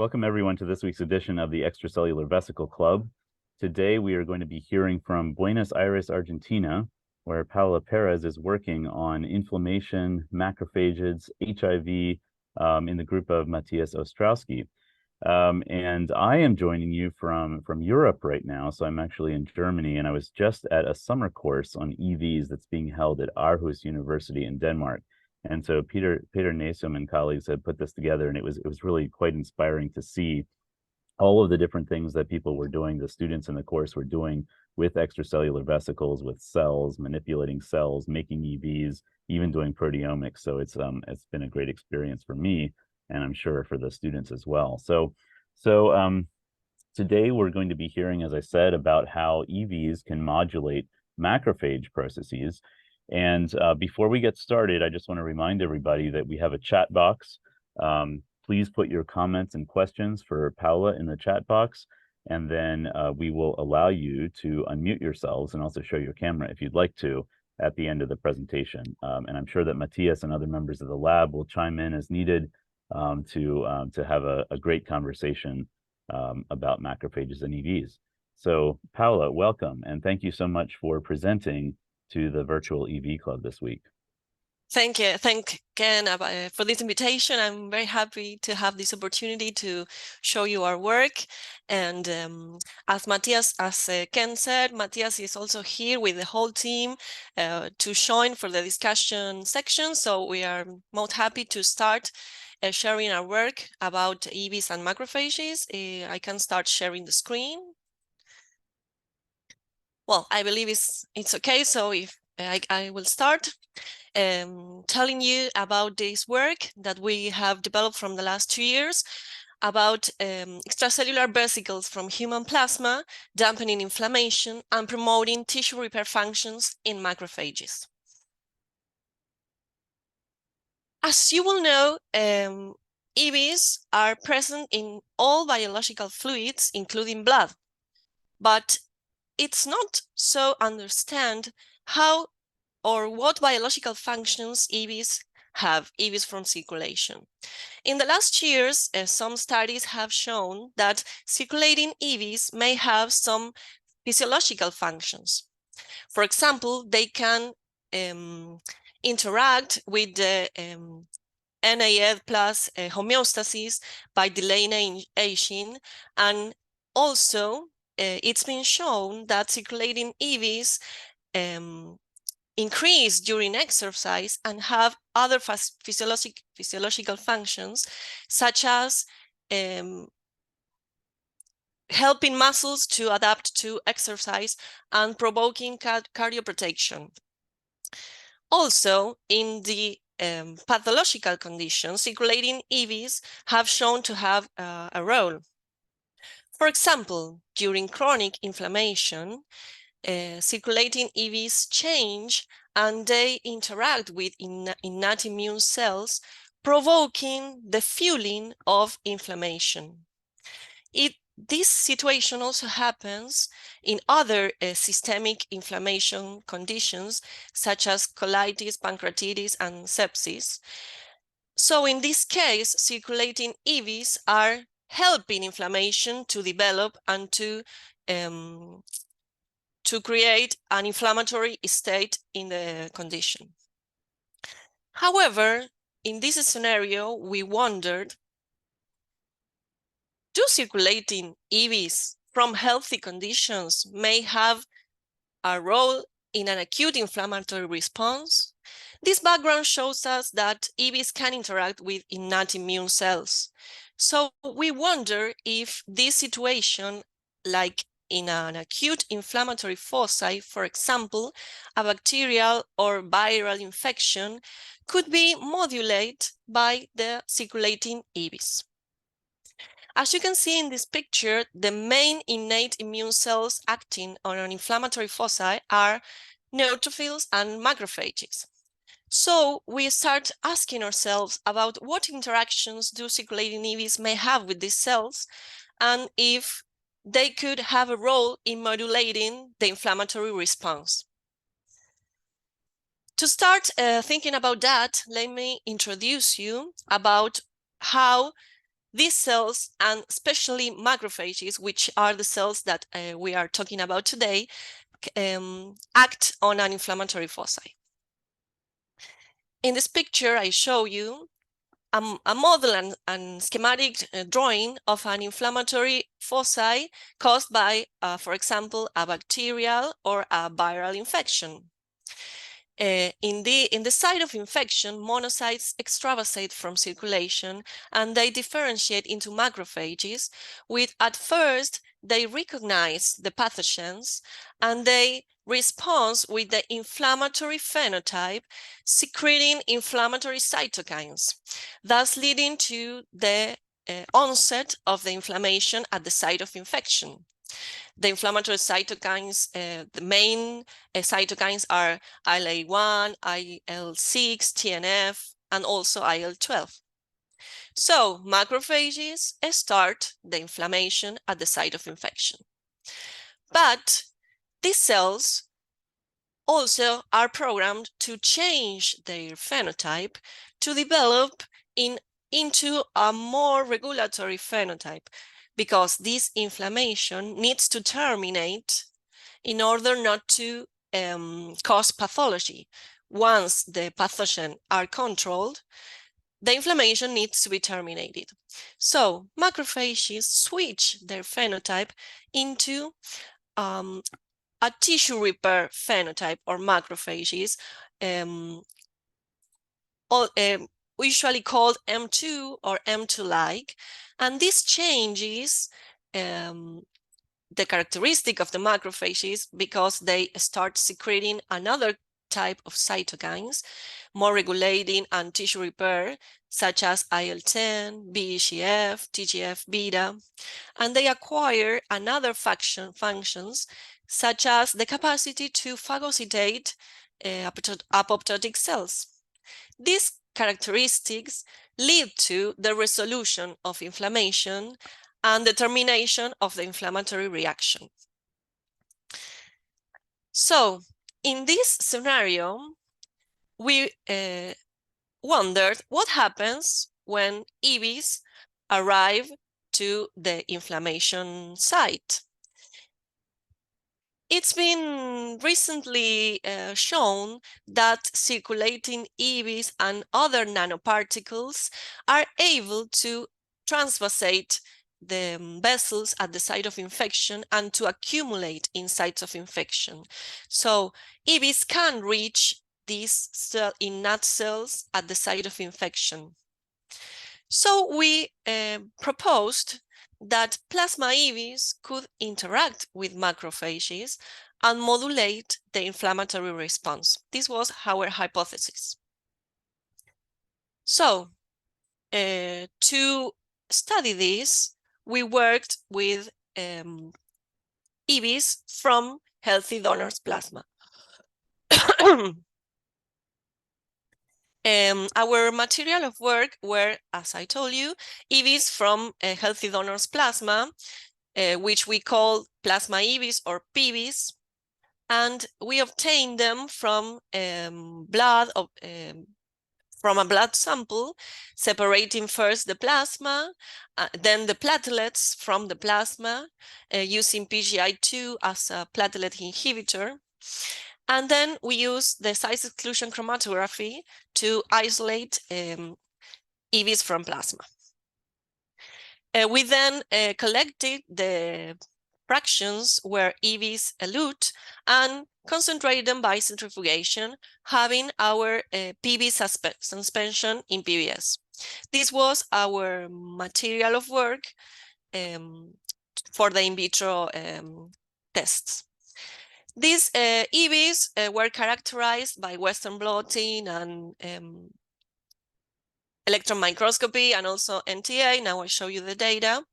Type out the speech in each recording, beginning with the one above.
Welcome everyone to this week's edition of the Extracellular Vesicle Club. Today we are going to be hearing from Buenos Aires, Argentina, where Paula Pérez is working on inflammation, macrophages, HIV in the group of Matthias Ostrowski. And I am joining you from Europe right now. So I'm actually in Germany, and I was just at a summer course on EVs that's being held at Aarhus University in Denmark. And so Peter Nasum and colleagues had put this together, and it was really quite inspiring to see all of the different things that people were doing, the students in the course were doing with extracellular vesicles, with cells, manipulating cells, making EVs, even doing proteomics. So it's been a great experience for me, and I'm sure for the students as well. So today we're going to be hearing, as I said, about how EVs can modulate macrophage processes. And before we get started, I just want to remind everybody that we have a chat box. Please put your comments and questions for Paula in the chat box, and then we will allow you to unmute yourselves and also show your camera if you'd like to at the end of the presentation. And I'm sure that Matthias and other members of the lab will chime in as needed to have a great conversation about macrophages and EVs. So Paula, welcome, and thank you so much for presenting to the virtual EV Club this week. Thank you. Thank Ken for this invitation. I'm very happy to have this opportunity to show you our work. And as Ken said, Matthias is also here with the whole team to join for the discussion section. So we are most happy to start sharing our work about EVs and macrophages. I can start sharing the screen. Well, I believe it's okay. So if I will start telling you about this work that we have developed from the last 2 years about extracellular vesicles from human plasma, dampening inflammation and promoting tissue repair functions in macrophages. As you will know, EVs are present in all biological fluids, including blood, but it's not so understand how or what biological functions EVs have, EVs from circulation. In the last years, some studies have shown that circulating EVs may have some physiological functions. For example, they can interact with the NAD plus homeostasis by delaying aging, and also it's been shown that circulating EVs increase during exercise and have other physiological functions, such as helping muscles to adapt to exercise and provoking cardioprotection. Also, in the pathological conditions, circulating EVs have shown to have a role. For example, during chronic inflammation, circulating EVs change and they interact with innate immune cells, provoking the fueling of inflammation. This situation also happens in other systemic inflammation conditions, such as colitis, pancreatitis, and sepsis. So in this case, circulating EVs are helping inflammation to develop and to create an inflammatory state in the condition. However, in this scenario, we wondered, do circulating EVs from healthy conditions may have a role in an acute inflammatory response? This background shows us that EVs can interact with innate immune cells. So we wonder if this situation, like in an acute inflammatory foci, for example, a bacterial or viral infection, could be modulated by the circulating EVs. As you can see in this picture, the main innate immune cells acting on an inflammatory foci are neutrophils and macrophages. So we start asking ourselves about what interactions do circulating EVs may have with these cells, and if they could have a role in modulating the inflammatory response. To start thinking about that, let me introduce you about how these cells, and especially macrophages, which are the cells that we are talking about today, act on an inflammatory foci. In this picture, I show you a model and schematic drawing of an inflammatory foci caused by, for example, a bacterial or a viral infection. In the site of infection, monocytes extravasate from circulation and they differentiate into macrophages, which at first they recognize the pathogens and they respond with the inflammatory phenotype, secreting inflammatory cytokines, thus leading to the onset of the inflammation at the site of infection. The inflammatory cytokines, the main cytokines are IL-1, IL-6, TNF, and also IL-12. So macrophages start the inflammation at the site of infection. But these cells also are programmed to change their phenotype to develop into a more regulatory phenotype, because this inflammation needs to terminate in order not to cause pathology. Once the pathogen are controlled, the inflammation needs to be terminated. So macrophages switch their phenotype into a tissue repair phenotype, or macrophages, usually called M2 or M2-like, and this changes the characteristic of the macrophages because they start secreting another type of cytokines, more regulating and tissue repair, such as IL-10, BGF, TGF-beta, and they acquire another functions, such as the capacity to phagocytate apoptotic cells. These characteristics lead to the resolution of inflammation and the termination of the inflammatory reaction. So, in this scenario, we wondered what happens when EVs arrive to the inflammation site. It's been recently shown that circulating EVs and other nanoparticles are able to transvasate the vessels at the site of infection and to accumulate in sites of infection. So EVs can reach these innate cells at the site of infection. So we proposed that plasma EVs could interact with macrophages and modulate the inflammatory response. This was our hypothesis. So to study this, we worked with EVs from healthy donors' plasma. Our material of work were, as I told you, EVs from healthy donors' plasma, which we call plasma EVs or PVs, and we obtained them from blood from a blood sample, separating first the plasma, then the platelets from the plasma, using PGI2 as a platelet inhibitor. And then we use the size exclusion chromatography to isolate EVs from plasma. We then collected the fractions where EVs elute and concentrated them by centrifugation, having our PV suspension in PBS. This was our material of work for the in vitro tests. These EVs were characterized by Western blotting and electron microscopy and also NTA. Now I'll show you the data.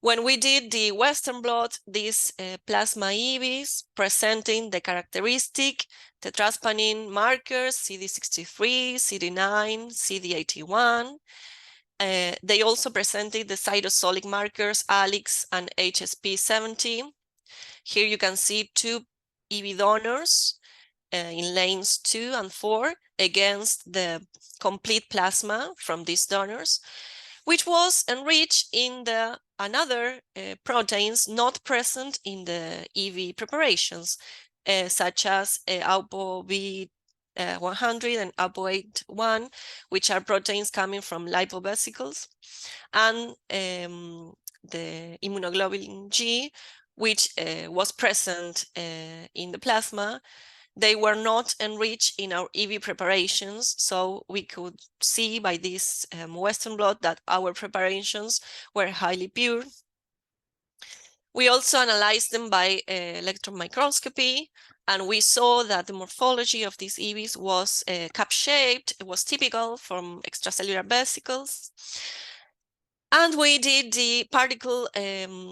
When we did the Western blot, these plasma EVs presenting the characteristic tetraspanin markers, CD63, CD9, CD81. They also presented the cytosolic markers, ALIX and HSP70. Here you can see two EV donors in lanes 2 and 4 against the complete plasma from these donors. which was enriched in another proteins not present in the EV preparations, such as ApoB100 and ApoA1, which are proteins coming from lipovesicles, and the immunoglobulin G, which was present in the plasma. They were not enriched in our EV preparations, so we could see by this Western blot that our preparations were highly pure. We also analyzed them by electron microscopy, and we saw that the morphology of these EVs was cup-shaped. It was typical from extracellular vesicles. And we did the particle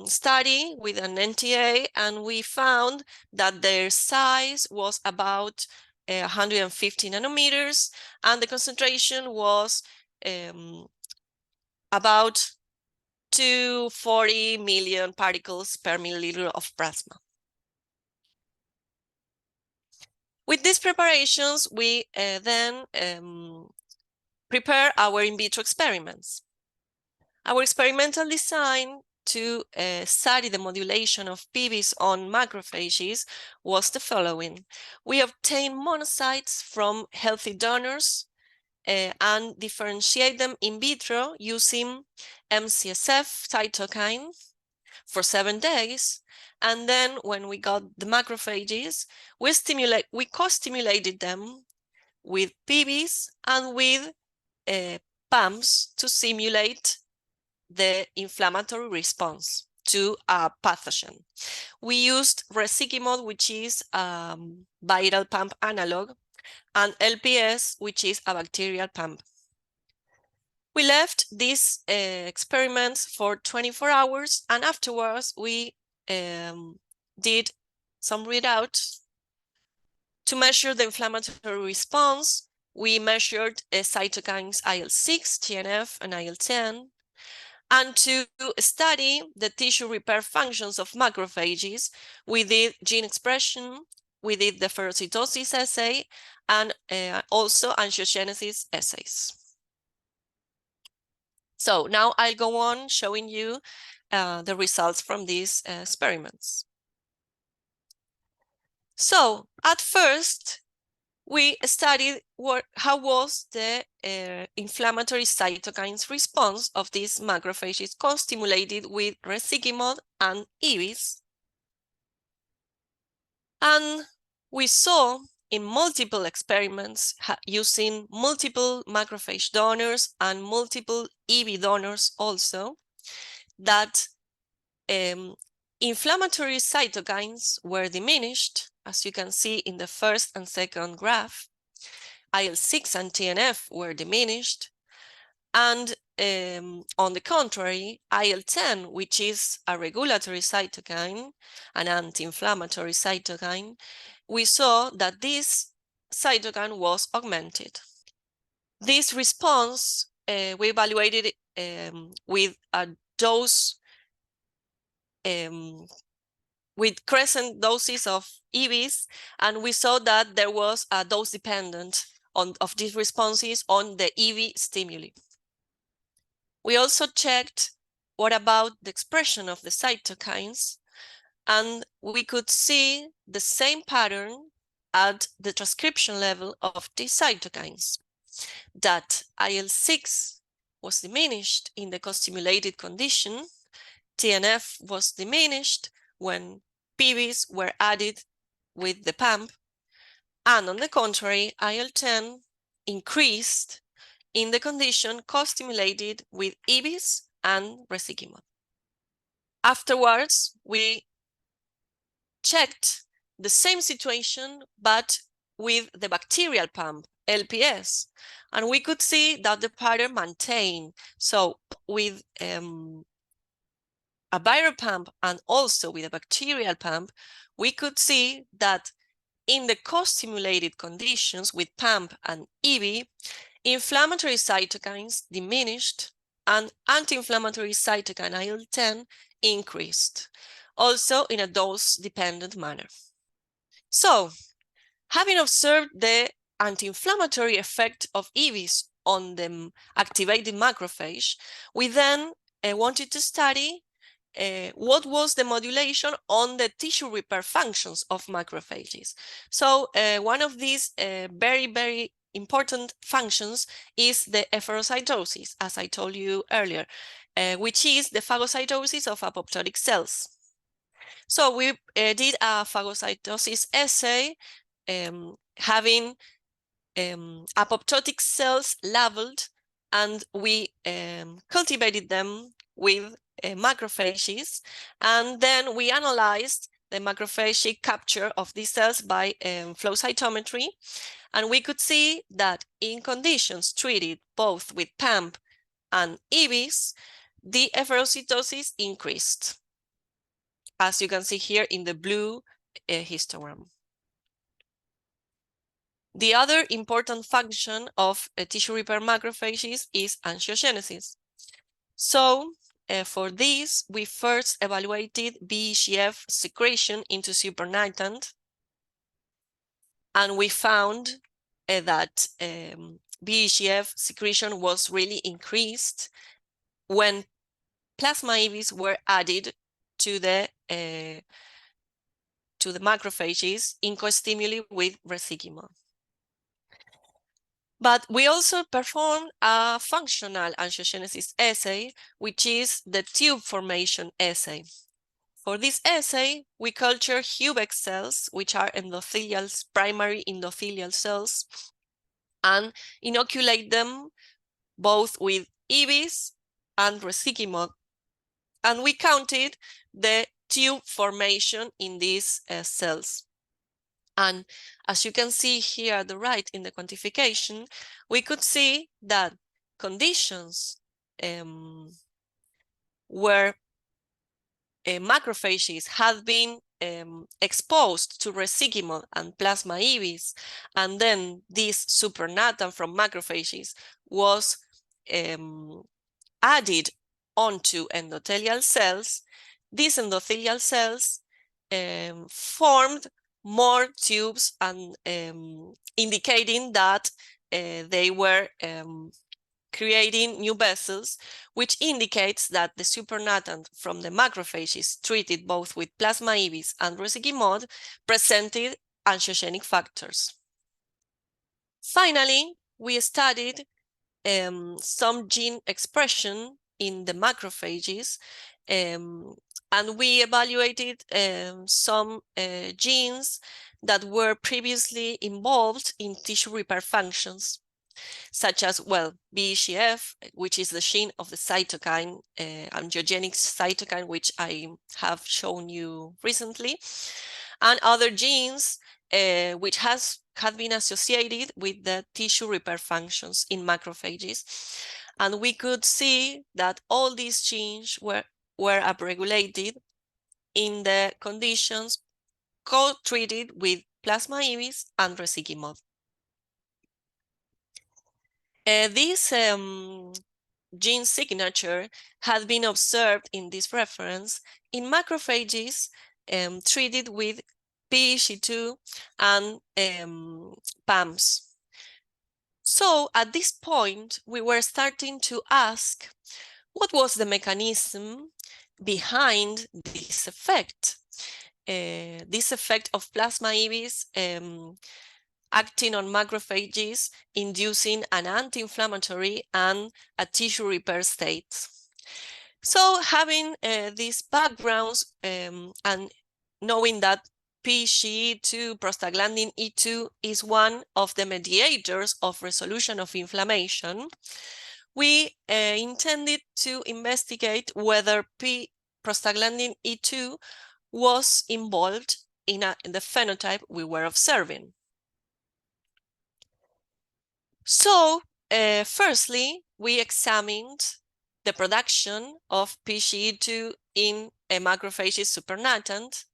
study with an NTA, and we found that their size was about 150 nanometers, and the concentration was about 240 million particles per milliliter of plasma. With these preparations, we then prepare our in vitro experiments. Our experimental design to study the modulation of PBs on macrophages was the following. We obtained monocytes from healthy donors and differentiate them in vitro using MCSF cytokine for 7 days. And then when we got the macrophages, we co-stimulated them with PBs and with pumps to simulate the inflammatory response to a pathogen. We used Resikimod, which is a viral pump analog, and LPS, which is a bacterial pump. We left these experiments for 24 hours, and afterwards we did some readouts to measure the inflammatory response. We measured cytokines IL-6, TNF, and IL-10. And to study the tissue repair functions of macrophages, we did gene expression, we did the phagocytosis assay, and also angiogenesis assays. So now I'll go on showing you the results from these experiments. So at first, we studied how was the inflammatory cytokines response of these macrophages co-stimulated with Resikimod and EVs. And we saw in multiple experiments using multiple macrophage donors and multiple EV donors also, that inflammatory cytokines were diminished, as you can see in the first and second graph. IL-6 and TNF were diminished. And on the contrary, IL-10, which is a regulatory cytokine, an anti-inflammatory cytokine, we saw that this cytokine was augmented. This response, we evaluated with a dose with crescent doses of EVs, and we saw that there was a dose dependent of these responses on the EV stimuli. We also checked what about the expression of the cytokines, and we could see the same pattern at the transcription level of these cytokines, that IL-6 was diminished in the co-stimulated condition, TNF was diminished when PBs were added with the pump, and on the contrary, IL-10 increased in the condition co-stimulated with EVs and Resikimod. Afterwards, we checked the same situation, but with the bacterial pump, LPS, and we could see that the pattern maintained. So with a viral pump and also with a bacterial pump, we could see that in the co-stimulated conditions with pump and EV, inflammatory cytokines diminished and anti-inflammatory cytokine IL-10 increased, also in a dose-dependent manner. So, having observed the anti-inflammatory effect of EVs on the activated macrophage, we then wanted to study what was the modulation on the tissue repair functions of macrophages. So one of these very, very important functions is the efferocytosis, as I told you earlier, which is the phagocytosis of apoptotic cells. So we did a phagocytosis assay having apoptotic cells labeled, and we cultivated them with macrophages, and then we analyzed the macrophagic capture of these cells by flow cytometry, and we could see that in conditions treated both with PAMP and EVs, the efferocytosis increased, as you can see here in the blue histogram. The other important function of tissue repair macrophages is angiogenesis. So for this, we first evaluated BEGF secretion into supernatant, and we found that BEGF secretion was really increased when plasma EVs were added to the macrophages in co-stimuli with resiquimod. But we also performed a functional angiogenesis assay, which is the tube formation assay. For this assay, we culture Hubeck cells, which are endothelial, primary endothelial cells, and inoculate them both with EVs and resiquimod. And we counted the tube formation in these cells. And as you can see here at the right in the quantification, we could see that conditions where macrophages had been exposed to resiquimod and plasma EVs, and then this supernatant from macrophages was added onto endothelial cells, these endothelial cells formed more tubes, and indicating that they were creating new vessels, which indicates that the supernatant from the macrophages treated both with plasma EVs and resiquimod presented angiogenic factors. Finally, we studied some gene expression in the macrophages, and we evaluated some genes that were previously involved in tissue repair functions, such as, well, BEGF, which is the gene of the cytokine, angiogenic cytokine, which I have shown you recently, and other genes which have been associated with the tissue repair functions in macrophages. And we could see that all these genes were upregulated in the conditions co-treated with plasma EVs and resiquimod. This gene signature had been observed in this reference in macrophages treated with PEG2 and PAMPs. So at this point, we were starting to ask, what was the mechanism behind this effect? This effect of plasma EVs acting on macrophages, inducing an anti-inflammatory and a tissue repair state. So having these backgrounds and knowing that PGE2, prostaglandin E2, is one of the mediators of resolution of inflammation, we intended to investigate whether prostaglandin E2 was involved in the phenotype we were observing. So, firstly, we examined the production of PGE2 in a macrophages supernatant,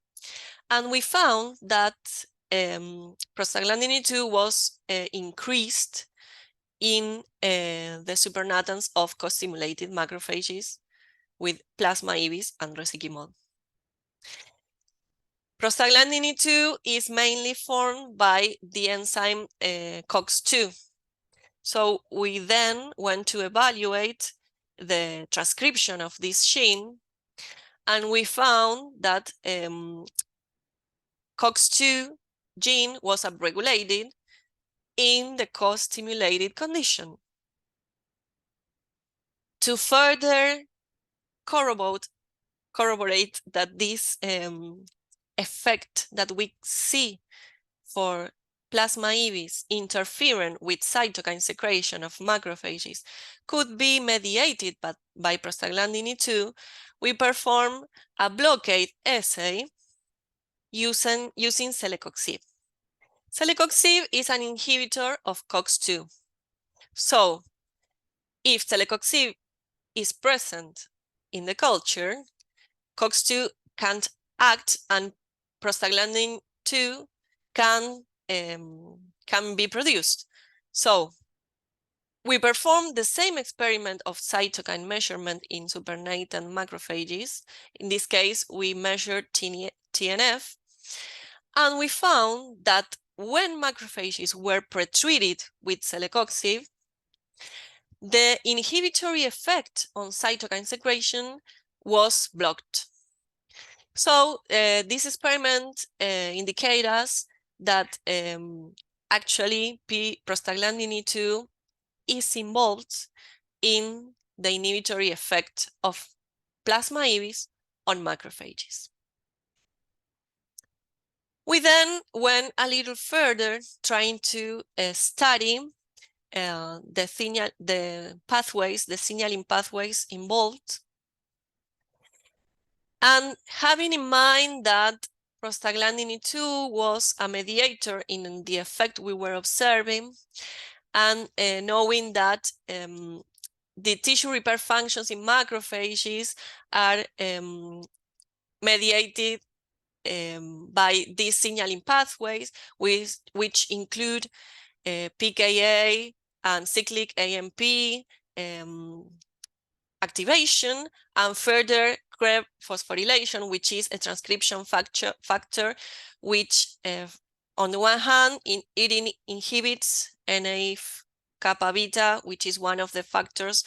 and we found that prostaglandin E2 was increased in the supernatants of co-stimulated macrophages with plasma EVs and resiquimod. Prostaglandin E2 is mainly formed by the enzyme COX-2. So we then went to evaluate the transcription of this gene, and we found that COX-2 gene was upregulated in the co-stimulated condition. To further corroborate that this effect that we see for plasma EVs interfering with cytokine secretion of macrophages could be mediated by prostaglandin E2, we perform a blockade assay using celecoxib. Celecoxib is an inhibitor of COX-2. So if celecoxib is present in the culture, COX-2 can't act and prostaglandin 2 can be produced. So we performed the same experiment of cytokine measurement in supernatant macrophages. In this case, we measured TNF, and we found that when macrophages were pretreated with celecoxib, the inhibitory effect on cytokine secretion was blocked. So this experiment indicates us that actually prostaglandin E2 is involved in the inhibitory effect of plasma EVs on macrophages. We then went a little further, trying to study the signaling pathways involved, and having in mind that prostaglandin E2 was a mediator in the effect we were observing, and knowing that the tissue repair functions in macrophages are mediated by these signaling pathways, which include PKA and cyclic AMP activation, and further CREB phosphorylation, which is a transcription factor which, on the one hand, it inhibits NF-kappa beta, which is one of the factors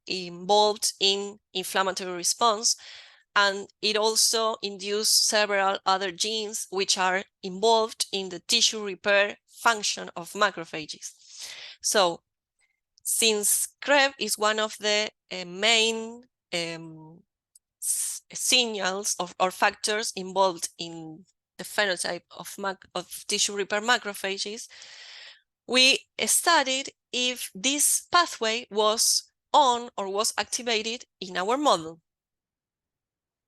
involved in inflammatory response, and it also induces several other genes which are involved in the tissue repair function of macrophages. So, since CREB is one of the main signals or factors involved in the phenotype of tissue repair macrophages, we studied if this pathway was on or was activated in our model.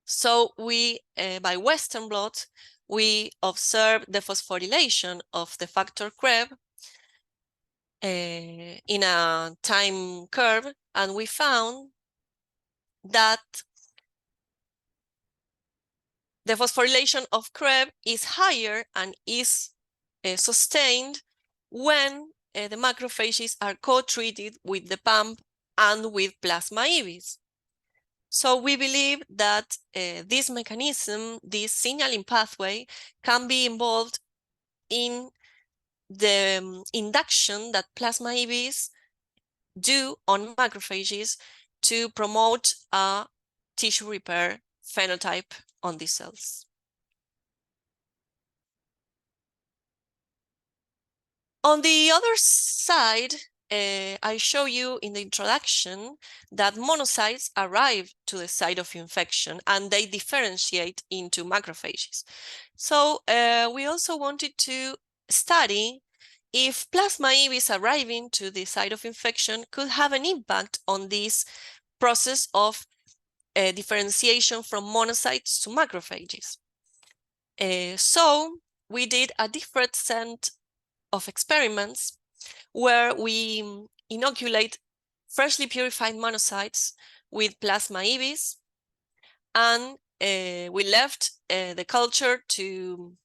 So we, by Western blot, we observed the phosphorylation of the factor CREB in a time curve, and we found that the phosphorylation of CREB is higher and is sustained when the macrophages are co-treated with the pump and with plasma EVs. So we believe that this mechanism, this signaling pathway, can be involved in the induction that plasma EVs do on macrophages to promote a tissue repair phenotype on these cells. On the other side, I show you in the introduction that monocytes arrive to the site of infection and they differentiate into macrophages. So we also wanted to study if plasma EVs arriving to the site of infection could have an impact on this process of differentiation from monocytes to macrophages. So we did a different set of experiments where we inoculate freshly purified monocytes with plasma EVs, and we left the culture to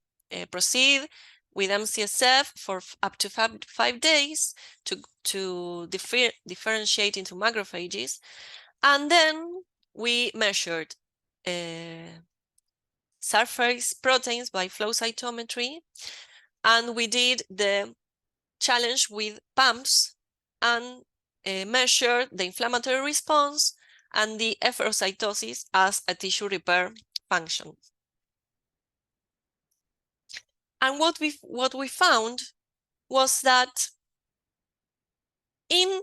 proceed with MCSF for up to 5 days to differentiate into macrophages. And then we measured surface proteins by flow cytometry, and we did the challenge with pumps and measure the inflammatory response and the efferocytosis as a tissue repair function. And what we found was that in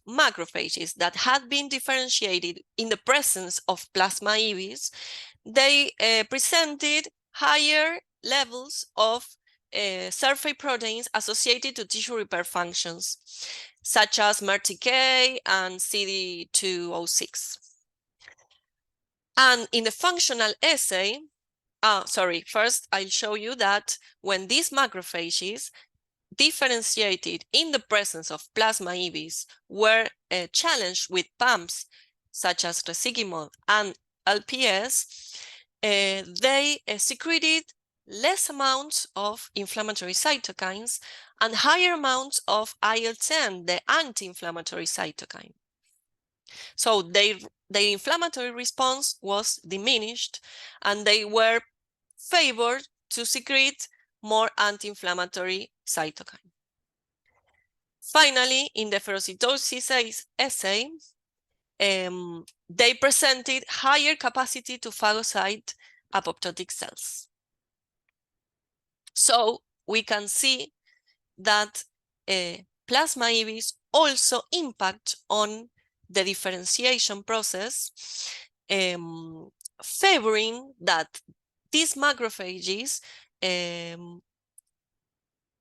macrophages that had been differentiated in the presence of plasma EVs, they presented higher levels of surface proteins associated to tissue repair functions, such as MERTK and CD206. And in the functional assay, first I'll show you that when these macrophages differentiated in the presence of plasma EVs were challenged with pumps such as resiquimod and LPS, they secreted less amounts of inflammatory cytokines and higher amounts of IL-10, the anti-inflammatory cytokine. So their inflammatory response was diminished, and they were favored to secrete more anti-inflammatory cytokine. Finally, in the efferocytosis assay, they presented higher capacity to phagocyte apoptotic cells. So we can see that plasma EVs also impact on the differentiation process, favoring that these macrophages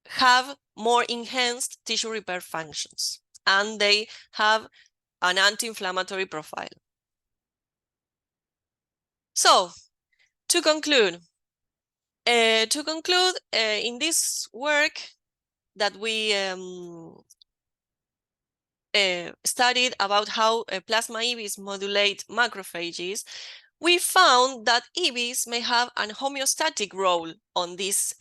have more enhanced tissue repair functions, and they have an anti-inflammatory profile. So, to conclude, in this work that we studied about how plasma EVs modulate macrophages, we found that EVs may have an homeostatic role on these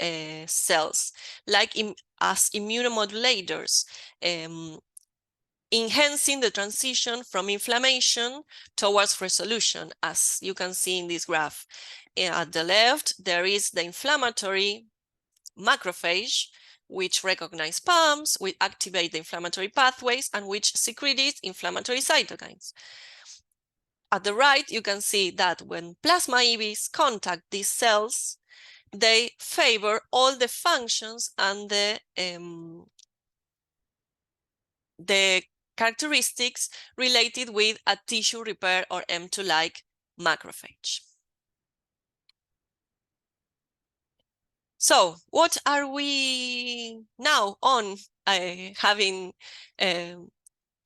cells, like as immunomodulators, enhancing the transition from inflammation towards resolution, as you can see in this graph. At the left, there is the inflammatory macrophage, which recognize pumps, which activate the inflammatory pathways, and which secretes inflammatory cytokines. At the right, you can see that when plasma EVs contact these cells, they favor all the functions and the characteristics related with a tissue repair or M2-like macrophage. So what are we now on having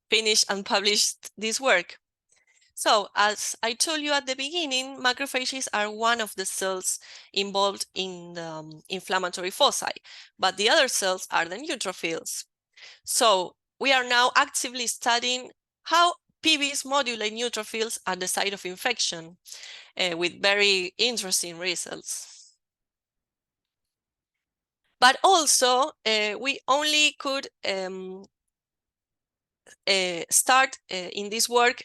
finished and published this work? So as I told you at the beginning, macrophages are one of the cells involved in the inflammatory foci, but the other cells are the neutrophils. So we are now actively studying how PBs modulate neutrophils at the site of infection with very interesting results. But also, we only could start in this work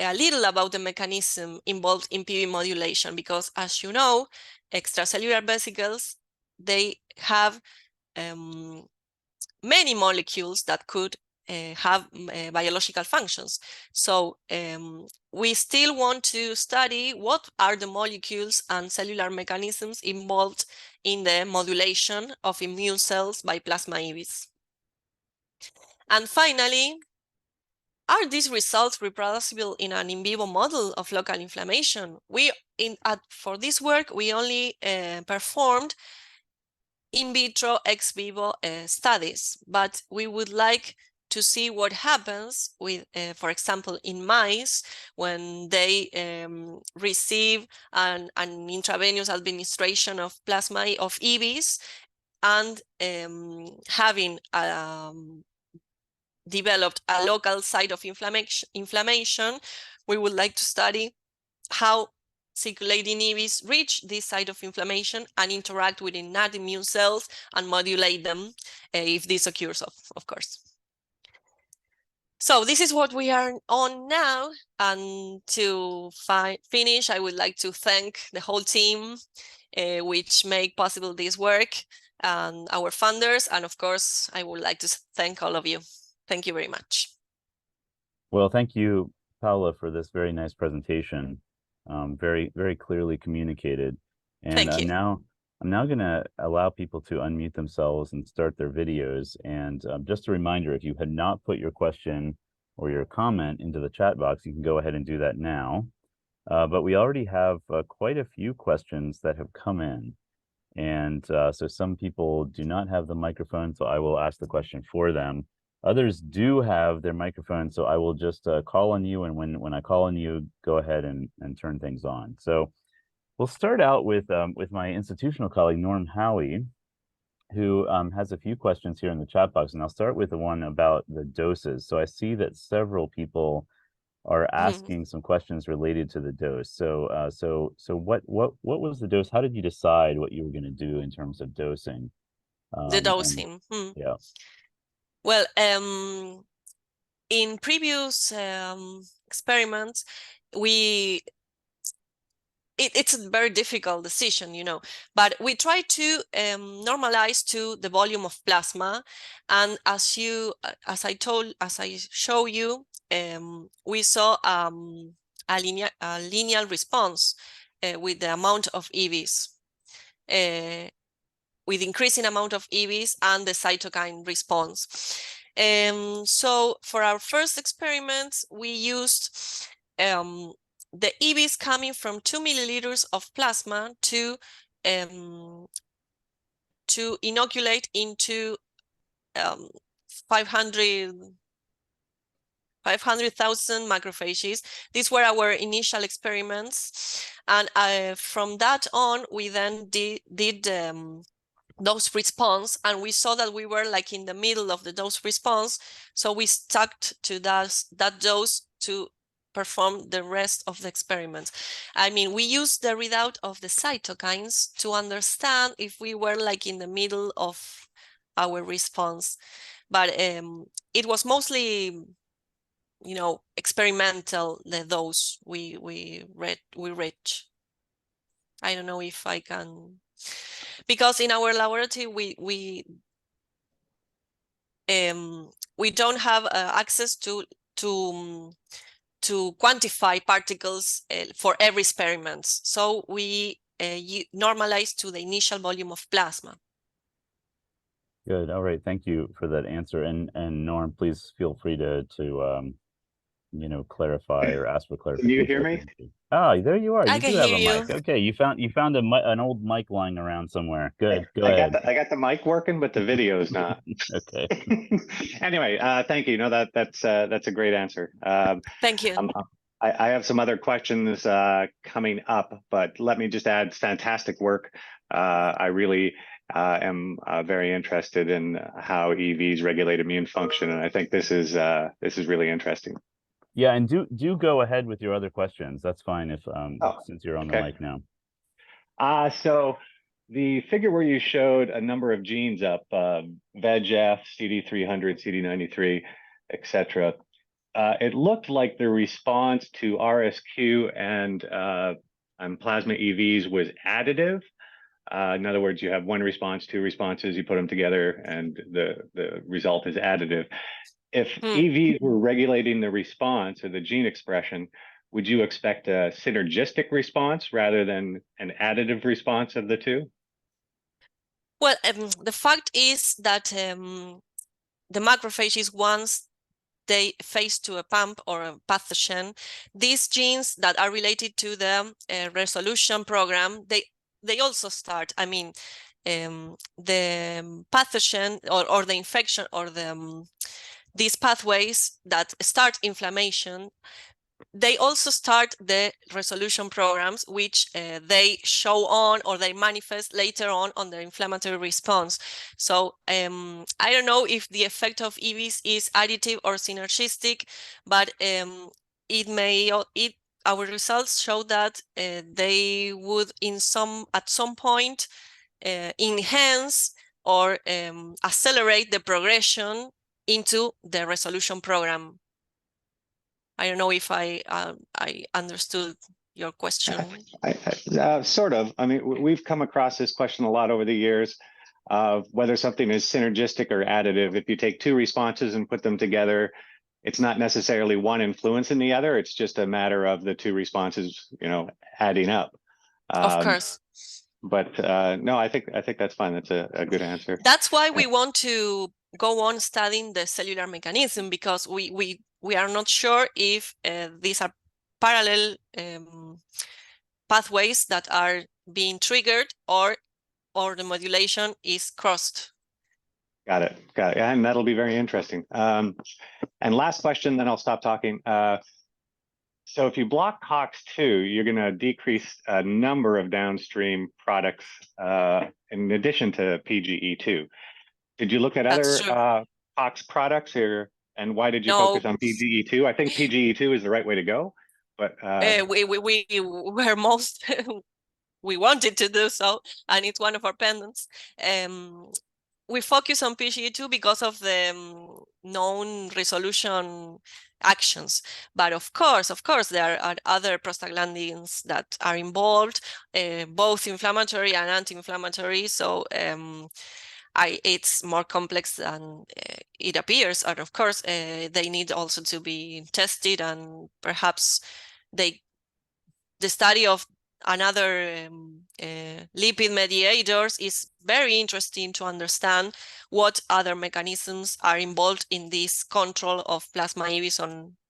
a little about the mechanism involved in PB modulation, because as you know, extracellular vesicles, they have many molecules that could have biological functions. So we still want to study what are the molecules and cellular mechanisms involved in the modulation of immune cells by plasma EVs. And finally, are these results reproducible in an in vivo model of local inflammation? For this work, we only performed in vitro ex vivo studies, but we would like to see what happens with, for example, in mice when they receive an intravenous administration of plasma of EVs and having developed a local site of inflammation, we would like to study how circulating EVs reach this site of inflammation and interact with innate immune cells and modulate them if this occurs, of course. So this is what we are on now. And to finish, I would like to thank the whole team which make possible this work, and our funders. And of course, I would like to thank all of you. Thank you very much. Well, thank you, Paula, for this very nice presentation. Very, very clearly communicated. And Thank you. I'm now going to allow people to unmute themselves and start their videos. And just a reminder, if you had not put your question or your comment into the chat box, you can go ahead and do that now. But we already have quite a few questions that have come in. And so some people do not have the microphone, so I will ask the question for them. Others do have their microphone, so I will just call on you, and when I call on you, go ahead and turn things on. So we'll start out with my institutional colleague, Norm Howie, who has a few questions here in the chat box, and I'll start with the one about the doses. So I see that several people are asking some questions related to the dose. So what was the dose? How did you decide what you were going to do in terms of dosing? The dosing. Yeah. Well, in previous experiments, it's a very difficult decision, you know, but we try to normalize to the volume of plasma. And as I show you, we saw a linear response with the amount of EVs. With increasing amount of EVs and the cytokine response. So for our first experiments, we used the EVs coming from 2 milliliters of plasma to inoculate into 500,000 macrophages. These were our initial experiments. And from that on, we then did dose response, and we saw that we were like in the middle of the dose response. So we stuck to that dose to perform the rest of the experiments. I mean, we used the readout of the cytokines to understand if we were like in the middle of our response. But it was mostly, you know, experimental, the dose we reached. I don't know if I can, because in our laboratory we don't have access to quantify particles for every experiment. So we normalize to the initial volume of plasma. Good. All right. Thank you for that answer. And Norm, please feel free to you know, clarify or ask for clarification. Can you hear me? Ah, there you are. I You can do have hear a you. mic. Okay, you found an old mic lying around somewhere. Good. Go ahead. I got the mic working, but the video is not. Okay. Anyway, thank you. No, that's a great answer. Thank you. I have some other questions coming up, but let me just add fantastic work. I really am very interested in how EVs regulate immune function, and I think this is really interesting. Yeah, and do go ahead with your other questions. That's fine if since you're on the mic now. So the figure where you showed a number of genes up, VEGF, CD300, CD93, etc. It looked like the response to RSQ and plasma EVs was additive. In other words, you have one response, two responses, you put them together, and the result is additive. If EVs were regulating the response or the gene expression, would you expect a synergistic response rather than an additive response of the two? Well, the fact is that the macrophages, once they face to a pump or a pathogen, these genes that are related to the resolution program, they also start. I mean, the pathogen or the infection or these pathways that start inflammation, they also start the resolution programs, which they show on or they manifest later on their inflammatory response. So I don't know if the effect of EVs is additive or synergistic, but our results show that they would at some point enhance or accelerate the progression into the resolution program. I don't know if I understood your question. Sort of. I mean, we've come across this question a lot over the years. of whether something is synergistic or additive. If you take two responses and put them together, it's not necessarily one influencing the other. It's just a matter of the two responses, adding up. Of course. But no, I think that's fine. That's a good answer. That's why we want to go on studying the cellular mechanism, because we are not sure if these are parallel pathways that are being triggered, or the modulation is crossed. Got it. Yeah, and that'll be very interesting. And last question, then I'll stop talking. So if you block COX-2, you're going to decrease a number of downstream products in addition to PGE2. Did you look at other COX products here, and why did you focus on PGE2? I think PGE2 is the right way to go, but we were most we wanted to do so, and it's one of our pendants. We focus on PGE2 because of the known resolution actions. But of course, there are other prostaglandins that are involved, both inflammatory and anti-inflammatory. So it's more complex than it appears. And of course, they need also to be tested, and perhaps the study of another lipid mediators is very interesting to understand what other mechanisms are involved in this control of plasma EVs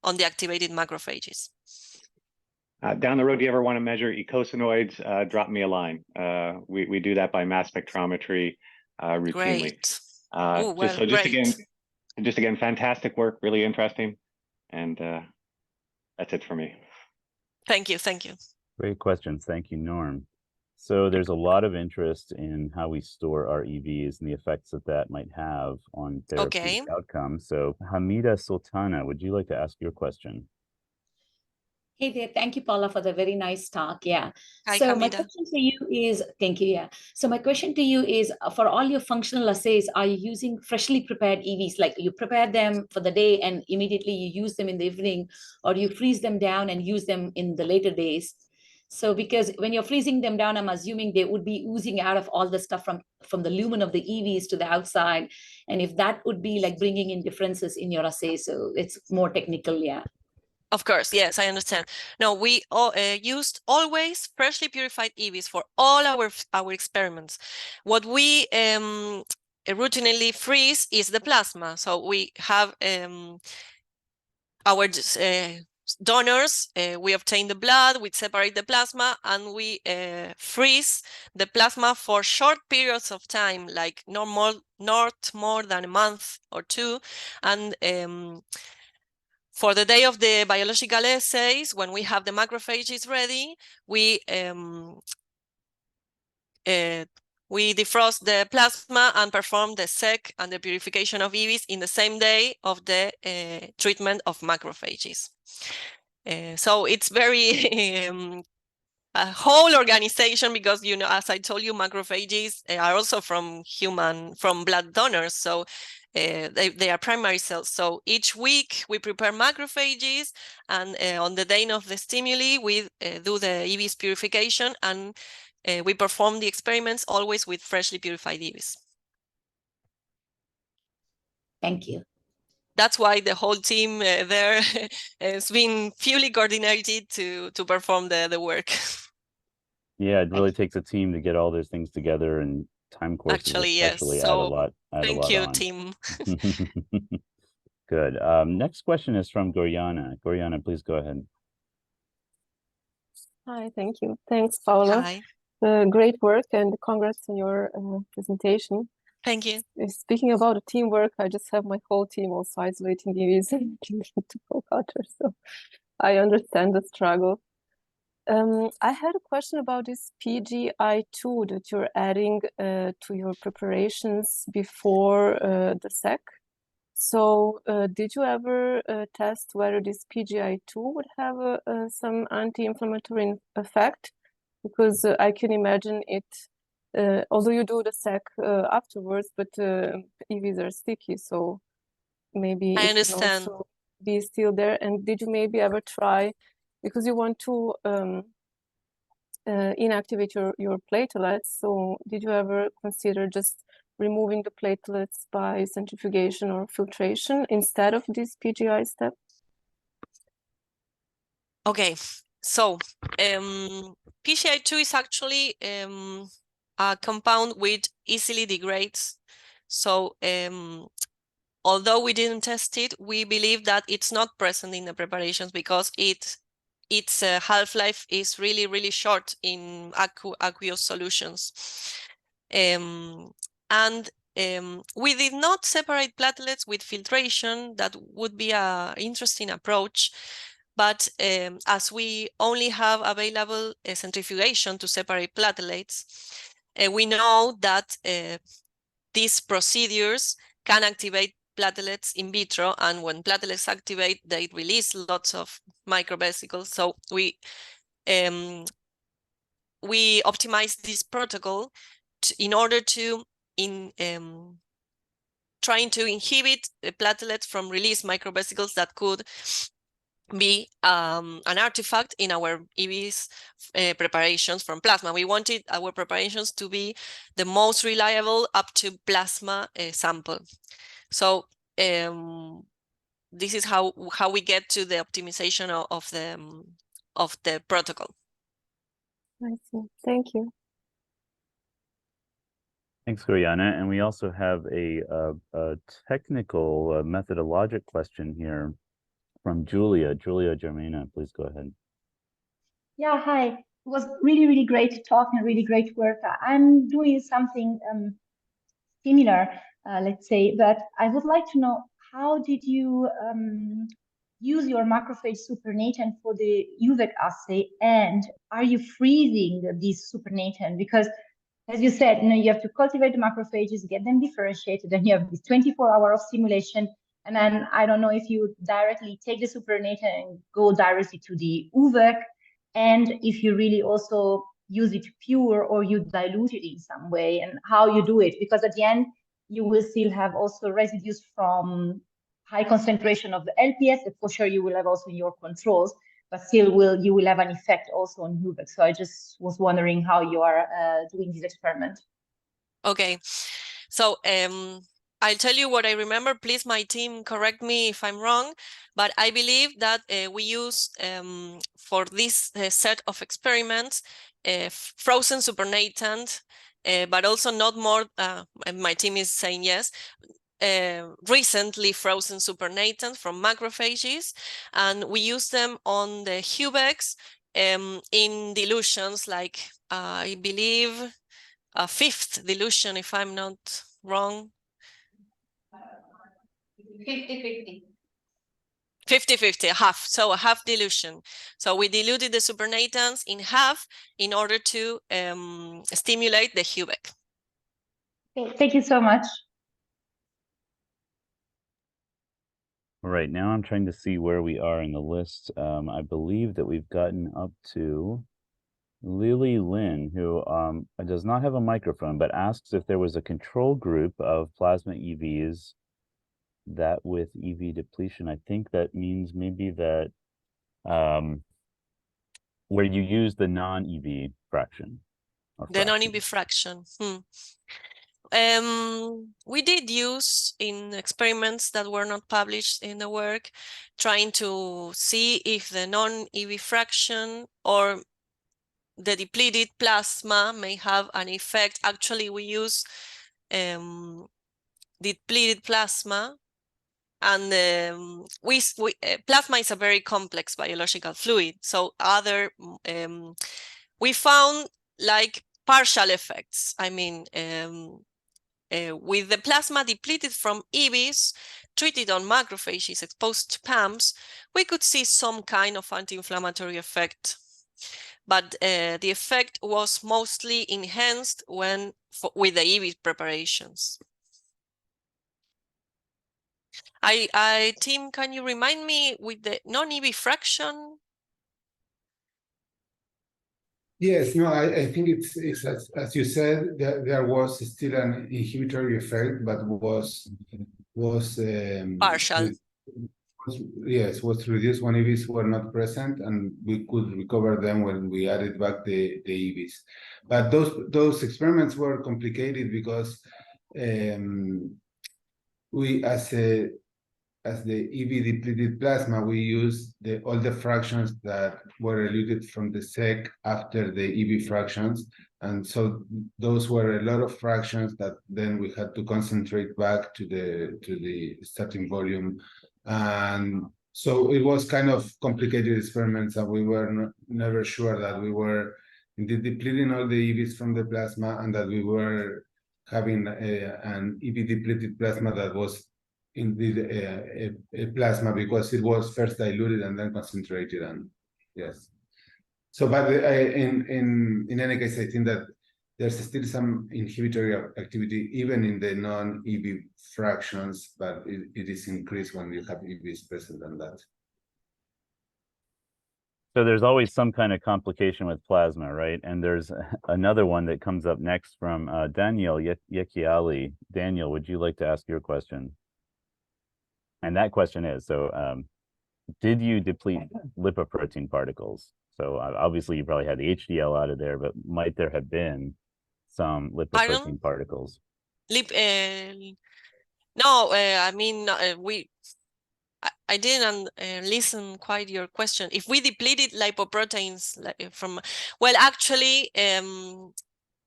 on the activated macrophages. Down the road, do you ever want to measure eicosanoids? Drop me a line. We do that by mass spectrometry routinely. Great. Great. Just again, fantastic work, really interesting, and that's it for me. Thank you. Great questions. Thank you, Norm. So there's a lot of interest in how we store our EVs and the effects that might have on therapeutic outcomes. So Hamida Sultana, would you like to ask your question? Hey there. Thank you, Paula, for the very nice talk. Yeah. Hi, so Hamida. my question to you is, thank you. Yeah. So my question to you is, for all your functional assays, are you using freshly prepared EVs? Like you prepare them for the day and immediately you use them in the evening, or you freeze them down and use them in the later days? So because when you're freezing them down, I'm assuming they would be oozing out of all the stuff from the lumen of the EVs to the outside. And if that would be like bringing in differences in your assay, so it's more technical, yeah. Of course, yes, I understand. No, we used always freshly purified EVs for all our experiments. What we routinely freeze is the plasma. So we have our donors, we obtain the blood, we separate the plasma, and we freeze the plasma for short periods of time, like not more than a month or two. And for the day of the biological assays, when we have the macrophages ready, we defrost the plasma and perform the sec and the purification of EVs in the same day of the treatment of macrophages. So it's very a whole organization, because, as I told you, macrophages are also from blood donors. So they are primary cells. So each week we prepare macrophages, and on the day of the stimuli, we do the EVs purification, and we perform the experiments always with freshly purified EVs. Thank you. That's why the whole team there has been fully coordinated to perform the work. Yeah, it really takes a team to get all those things together, and time courses especially add a lot. Thank you, team. Good. Next question is from Goriana. Goriana, please go ahead. Hi, thank you. Thanks, Paula. Hi. Great work, and congrats on your presentation. Thank you. Speaking about the teamwork, I just have my whole team also isolating EVs and to co-culture, so I understand the struggle. I had a question about this PGI2 that you're adding to your preparations before the SEC. So did you ever test whether this PGI2 would have some anti-inflammatory effect? Because I can imagine it, although you do the SEC afterwards, but EVs are sticky, so maybe I it understand. can also be still there. And did you maybe ever try, because you want to inactivate your platelets, so did you ever consider just removing the platelets by centrifugation or filtration instead of this PGI step? Okay, so PGI2 is actually a compound which easily degrades. So although we didn't test it, we believe that it's not present in the preparations because its half-life is really, really short in aqueous solutions. We did not separate platelets with filtration. That would be an interesting approach. But as we only have available centrifugation to separate platelets, we know that these procedures can activate platelets in vitro, and when platelets activate, they release lots of microvesicles. So we optimize this protocol in order to trying to inhibit the platelets from release microvesicles that could be an artifact in our EVs preparations from plasma. We wanted our preparations to be the most reliable up to plasma sample. So this is how we get to the optimization of the protocol. I see. Thank you. Thanks, Goriana. And we also have a technical methodologic question here from Julia. Julia Germana, please go ahead. Yeah, hi. It was really, really great talk and really great work. I'm doing something similar, let's say, but I would like to know, how did you use your macrophage supernatant for the UVEC assay, and are you freezing these supernatant? Because as you said, you have to cultivate the macrophages, get them differentiated, and you have this 24-hour of stimulation. And then I don't know if you directly take the supernatant and go directly to the UVEC, and if you really also use it pure or you dilute it in some way, and how you do it. Because at the end, you will still have also residues from high concentration of the LPS that for sure you will have also in your controls, but still you will have an effect also on UVEC. So I just was wondering how you are doing this experiment. Okay, so I'll tell you what I remember. Please, my team, correct me if I'm wrong, but I believe that we use for this set of experiments frozen supernatant, but also not more, and my team is saying yes, recently frozen supernatant from macrophages, and we use them on the HUVECs in dilutions like I believe a fifth dilution, if I'm not wrong. 50-50. 50-50, half, so a half dilution. So we diluted the supernatants in half in order to stimulate the HUVEC. Okay, thank you so much. All right, now I'm trying to see where we are in the list. I believe that we've gotten up to Lily Lynn, who does not have a microphone, but asks if there was a control group of plasma EVs that with EV depletion. I think that means maybe that where you use the non-EV fraction. The non-EV fraction. We did use in experiments that were not published in the work, trying to see if the non-EV fraction or the depleted plasma may have an effect. Actually, we use depleted plasma, and plasma is a very complex biological fluid. So we found like partial effects. I mean, with the plasma depleted from EVs treated on macrophages exposed to PAMs, we could see some kind of anti-inflammatory effect. But the effect was mostly enhanced with the EV preparations. Tim, can you remind me with the non-EV fraction? Yes, no, I think it's as you said, there was still an inhibitory effect, but was partial. Was reduced when EVs were not present, and we could recover them when we added back the EVs. But those experiments were complicated because we as the EV depleted plasma, we use all the fractions that were eluted from the SEC after the EV fractions. And so those were a lot of fractions that then we had to concentrate back to the starting volume. And so it was kind of complicated experiments, and we were never sure that we were indeed depleting all the EVs from the plasma, and that we were having an EV depleted plasma that was indeed a plasma, because it was first diluted and then concentrated. And yes, so but in any case, I think that there's still some inhibitory activity even in the non-EV fractions, but it is increased when you have EVs present on that. So there's always some kind of complication with plasma, right? And there's another one that comes up next from Daniel Yekiali. Daniel, would you like to ask your question? And that question is, so did you deplete lipoprotein particles? So obviously you probably had the HDL out of there, but might there have been some lipoprotein particles? No, I mean, I didn't listen quite your question. If we depleted lipoproteins from, well, actually,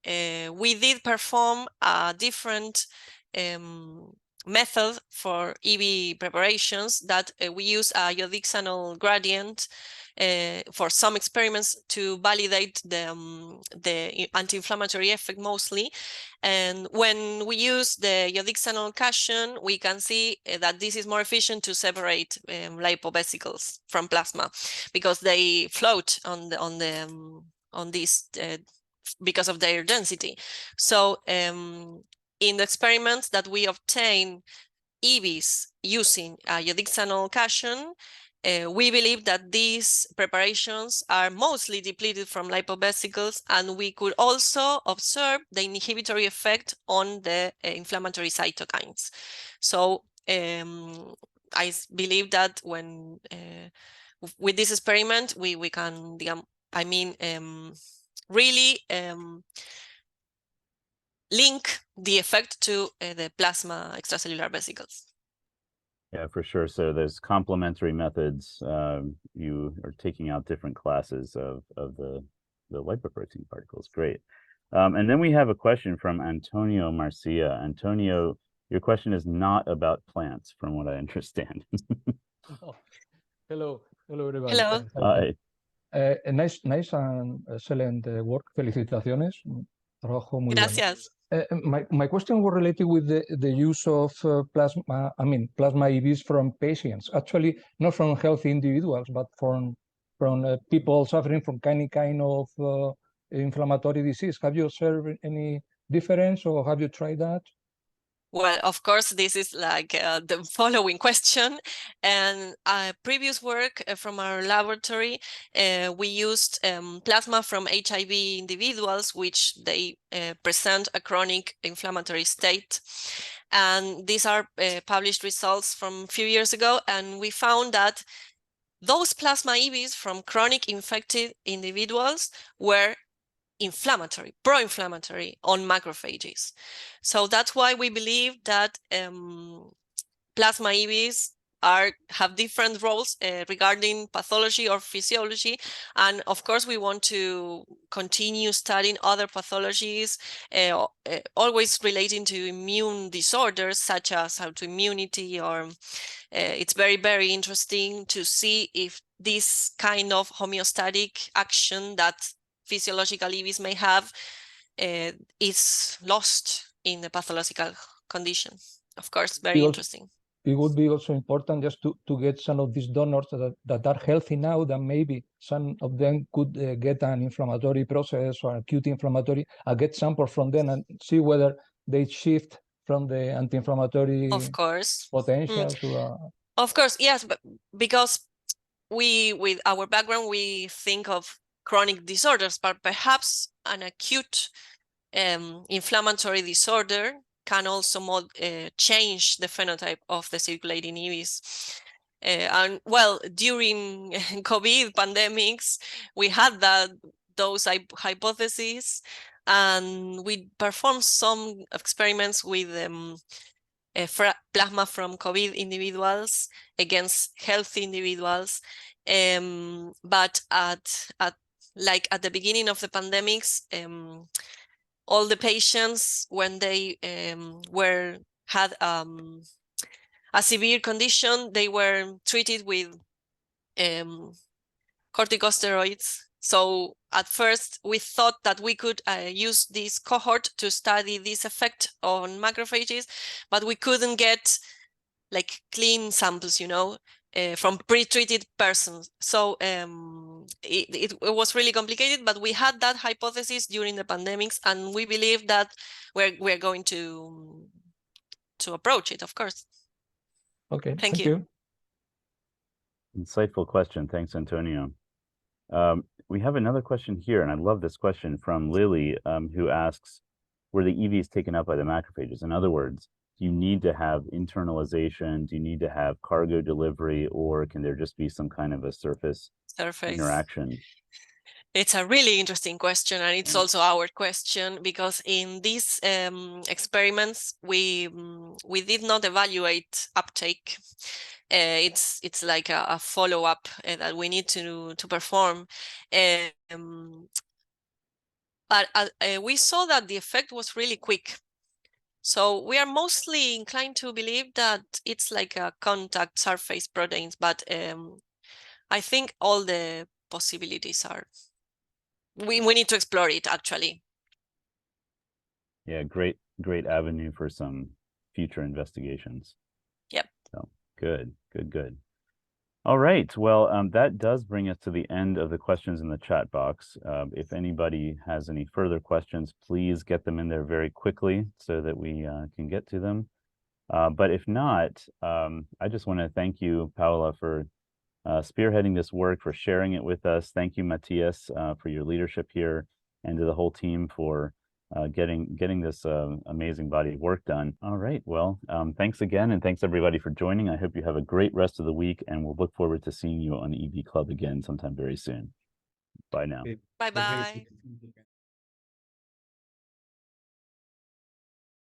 we did perform a different method for EV preparations that we use a iodixanol gradient for some experiments to validate the anti-inflammatory effect mostly. And when we use the iodixanol cation, we can see that this is more efficient to separate lipovesicles from plasma, because they float on this because of their density. So in the experiments that we obtain EVs using iodixanol cation, we believe that these preparations are mostly depleted from lipovesicles, and we could also observe the inhibitory effect on the inflammatory cytokines. So I believe that when with this experiment, we can, really link the effect to the plasma extracellular vesicles. Yeah, for sure. So there's complementary methods. You are taking out different classes of the lipoprotein particles. Great. And then we have a question from Antonio Marcia. Antonio, your question is not about plants, from what I understand. Oh. Hello, everybody. Hello. Hi. Nice and excellent work. Felicitaciones. Trabajo muy Gracias. bueno. My question was related with the use of plasma EVs from patients, actually not from healthy individuals, but from people suffering from any kind of inflammatory disease. Have you observed any difference, or have you tried that? Well, of course, this is like the following question. And previous work from our laboratory, we used plasma from HIV individuals, which they present a chronic inflammatory state. And these are published results from a few years ago. And we found that those plasma EVs from chronic infected individuals were inflammatory, pro-inflammatory on macrophages. So that's why we believe that plasma EVs have different roles regarding pathology or physiology. And of course, we want to continue studying other pathologies, always relating to immune disorders, such as autoimmunity, or it's very, very interesting to see if this kind of homeostatic action that physiological EVs may have is lost in the pathological condition. Of course, very interesting. It would be also important just to get some of these donors that are healthy now, that maybe some of them could get an inflammatory process or acute inflammatory, get sample from them and see whether they shift from the anti-inflammatory potential to Of course, yes, but because with our background, we think of chronic disorders, but perhaps an acute inflammatory disorder can also change the phenotype of the circulating EVs. And well, during COVID pandemics, we had those hypotheses, And we performed some experiments with plasma from COVID individuals against healthy individuals. But at the beginning of the pandemics, all the patients, when they had a severe condition, they were treated with corticosteroids. So at first we thought that we could use this cohort to study this effect on macrophages, but we couldn't get like clean samples, from pre-treated persons. So it was really complicated, but we had that hypothesis during the pandemics, and we believe that we're going to approach it, of course. Okay, Thank you. Insightful question. Thanks, Antonio. We have another question here, and I love this question from Lily, who asks, were the EVs taken up by the macrophages? In other words, do you need to have internalization? Do you need to have cargo delivery, or can there just be some kind of a surface interaction? It's a really interesting question, and it's also our question, because in these experiments we did not evaluate uptake. It's like a follow-up that we need to perform. But we saw that the effect was really quick. So we are mostly inclined to believe that it's like a contact surface proteins, but I think all the possibilities are. We need to explore it, actually. Yeah, great avenue for some future investigations. Yep. So good. All right. Well, that does bring us to the end of the questions in the chat box. If anybody has any further questions, please get them in there very quickly so that we can get to them. But if not, I just want to thank you, Paula, for spearheading this work, for sharing it with us. Thank you, Matthias, for your leadership here, and to the whole team for getting this amazing body of work done. All right, well, thanks again, and thanks everybody for joining. I hope you have a great rest of the week, and we'll look forward to seeing you on EV Club again sometime very soon. Bye now. Bye-bye.